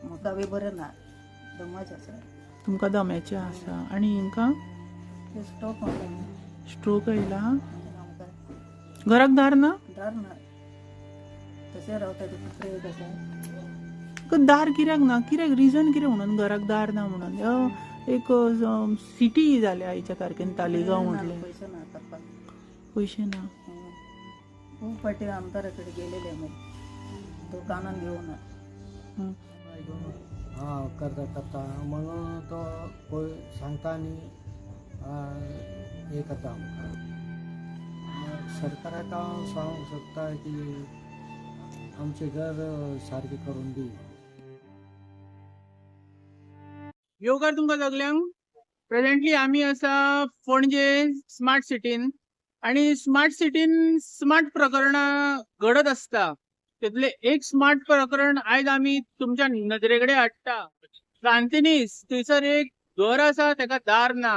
म्हाका बी बरें ना, दमाच आसा. तुमकां दम्याचें आसा आनी हिंकां ते स्टॉक म्हणून स्ट्रोक येयला. आमकां घराक दार ना? दार ना, तशें रावता ते कुत्रे एक आसा. दार कित्याक ना? कित्याक रिजन कितें म्हणून घराक दार ना म्हणून? एक सिटी जाल्या आयच्या तारखेन तालिगांव म्हटलें. पयशे ना करपाक. पयशे ना. खूब फाटी आमदारा कडेन गेलेले आमी, तो कानान घेवना. हं. करता करता म्हणून तो कोण सांगता आनी हें करता आमकां. सरकाराक हांव सांगूंक सोदता की आमचें घर सारकें करून दी. येवकार तुमकां सगल्यांक. प्रेझेंटली आमी आसा पणजे स्मार्ट सिटीन आनी स्मार्ट सिटीन स्मार्ट प्रकरणां घडत आसता. तितले एक स्मार्ट प्रकरण आयज आमी तुमच्या नदरे कडेन हाडटा. सांतिनीज थंयसर एक घर आसा ताका दार ना.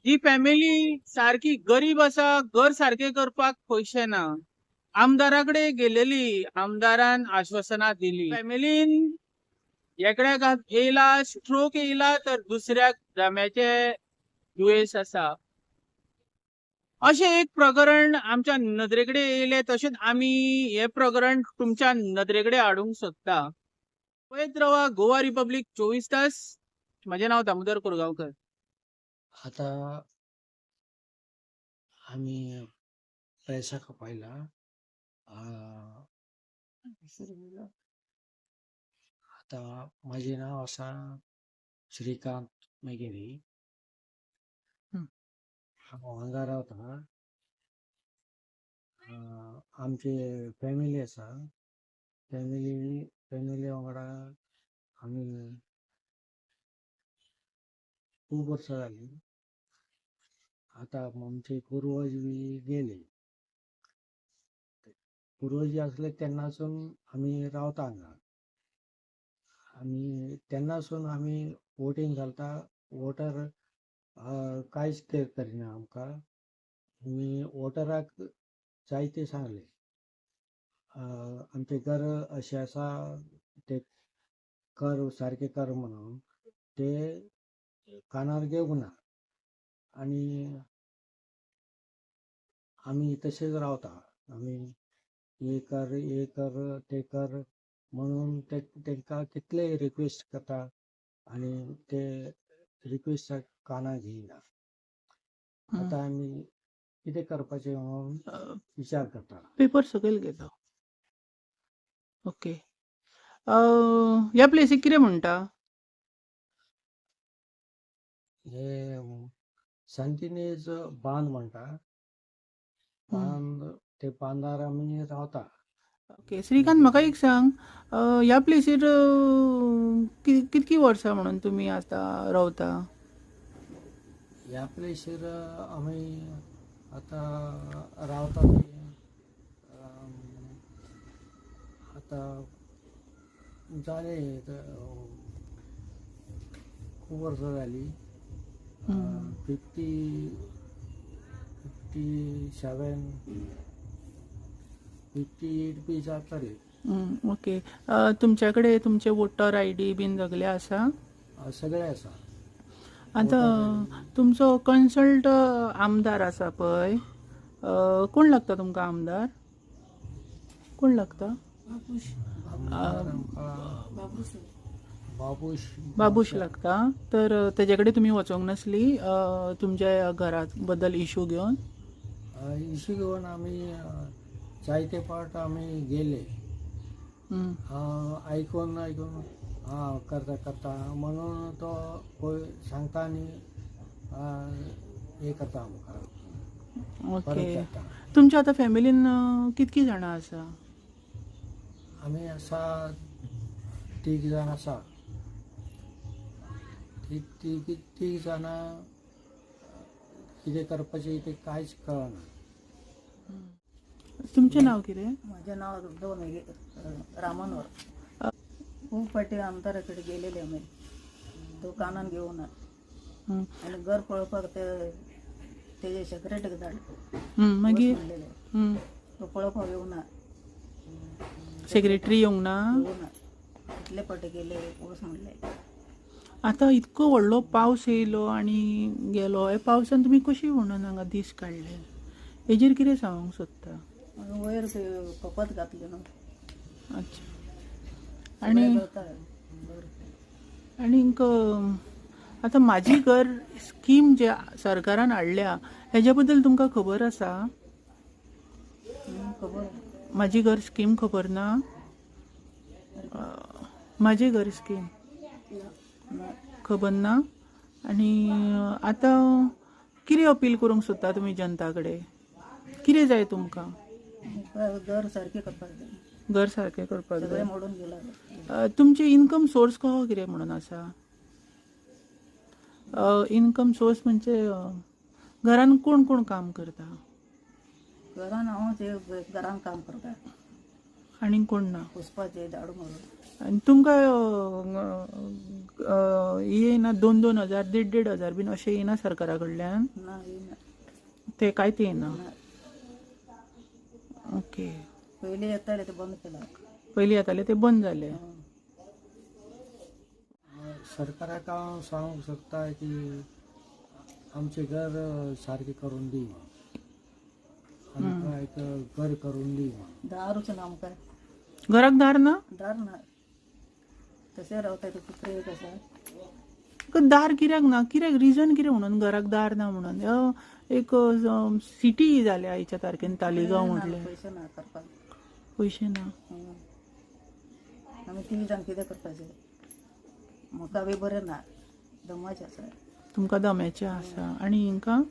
ही फॅमिली सारकी गरीब आसा, घर सारकें करपाक पयशे ना. आमदारा कडेन गेलेली, आमदारान आश्वासनां दिली. फॅमिलीन एकाक येयला स्ट्रोक येयला तर दुसऱ्याक दम्याचे दुयेंस आसा. अशें एक प्रकरण आमच्या नदरे कडेन येयलें, तशेंच आमी हें प्रकरण तुमच्या नदरे कडेन हाडूंक सोदता. पळयत रावा गोवा रिपब्लीक 24 तास. म्हजें नांव दामोदर कोरगांवकर. आतां आमी पैसा खपायला. आतां म्हजें नांव आसा श्रीकांत मेघेरी. हांव हांगा रावता. आमची फॅमिली आसा. फॅमिली वांगडा आमी खूब वर्सां जालीं. आतां आमचे पुर्वज बी गेले. पुर्वज आसले तेन्नासून आमी रावता हांगा. आनी तेन्नासून आमी वोटींग घालता. वोटर कांयच करिना आमकां. आमी वोटराक जायते सांगले आमचें घर अशें आसा, ते कर सारकें कर म्हणून. ते कानार घेवंक ना आनी आमी तशेंच रावता. आमी हे कर ते कर म्हणून तांकां कितलेय रिक्वेस्ट करता आनी ते रिक्वेस्टाक कानार घेयना. आतां आमी कितें करपाचें म्हणून विचार करता. पेपर सकयल घेता. ओके. ह्या प्लेसीक कितें म्हणटा? हे सांतिनेज बांद म्हणटा. बांद, ते बांदार आमी रावता. ओके. श्रीकांत, म्हाका एक सांग, ह्या प्लेसीर कितकी वर्सां म्हणून तुमी आतां रावता? ह्या प्लेसीर आमी आतां रावता ते आतां जाले खूब वर्सां जालीं. 57, 58 बी जातले. ओके. तुमच्या कडेन तुमचे वोटर आयडी बीन सगळे आसा? सगळे आसा. आतां तुमचो कन्सल्ट आमदार आसा पळय, कोण लागता तुमकां आमदार? कोण लागता? आमदार आमकां बाबूश लागता. तर तेजे कडेन तुमी वचोंक नासली तुमच्या घरा बद्दल इशू घेवन? इशू घेवन आमी जायते पावट आमी गेले. आयकून करता करता म्हणून तो पळय सांगता आनी हें करता आमकां. ओके. तुमच्या आतां फॅमिलीन कितकी जाणां आसा? आमी आसा 3 जाण आसा. तीग जाणां कितें करपाचें तें कांयच कळना. तुमचें नांव कितें? म्हजें नांव रामनवर. खूब फाटी आमदारा कडेन गेलेले आमी, तो कानान घेवना. आनी घर पळोवपाक तेजे सेक्रेटरीक धाड मागीर तो पळोवपाक येवना. सेक्रेटरी येवंक ना? फाटले फाटे गेले वच म्हणले. आता इतको व्हडलो पावस येयलो आणि गेलो. हे पावसान तुमी कशी म्हणून हांगा दीस काडले? हेजेर कितें सांगूंक सोदता? वयर ते कपत घातले न्हू. अच्छा. आणि करता घर. आणीक आतां माझी घर स्कीम जे सरकारान हाडल्या हेज्या बद्दल तुमकां खबर आसा? खबर माझी घर स्कीम खबर ना? माझी घर स्कीम ना. खबर ना? आणि आतां कितें अपील करूंक सोदता तुमी जनता कडेन? कितें जाय तुमकां? घर सारखे करपाक जाय. घर सारकें करपाक सगळे जाय. मोडून गेला. तुमचे इनकम सोर्स कसो कितें म्हणून आसा? इनकम सोर्स म्हणजे घरान कोण कोण काम करता? घरान हांव ते घरान काम करता. आनी कोण ना? पुसपाचे झाडू मारून. आनी तुमकां हे येना 2-2 हजार 1.5 हजार बीन अशें येना सरकारा कडल्यान? ना येयना. ते कांयच येना. ना. ओके. पयलीं येताले ते बंद केला. पयलीं येताले ते बंद जाले. सरकाराक हांव सांगूंक सोदता की आमचे घर सारके करून दी, आमकां एक घर करून दी. दारूच ना आमकां. घराक दार ना? दार ना. तशें रावता ते कुत्रे कशें. दार कित्याक ना? कित्याक रिजन कितें म्हणून घराक दार ना म्हणून? एक सिटी जाल्या आयच्या तारखेन तालिगांव म्हटलें. पयशे ना करपाक. पयशे ना. आमी ती जाण कितें करपाचें? म्हाका बी बरें ना. दमाचे आसा. तुमकां दम्याचें आसा. आनी हिंकां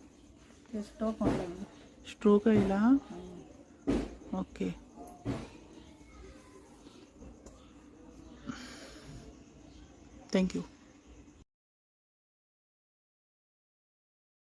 ते स्टॉक म्हणला न्हू. स्ट्रोक येयला? ओके. थँक्यू.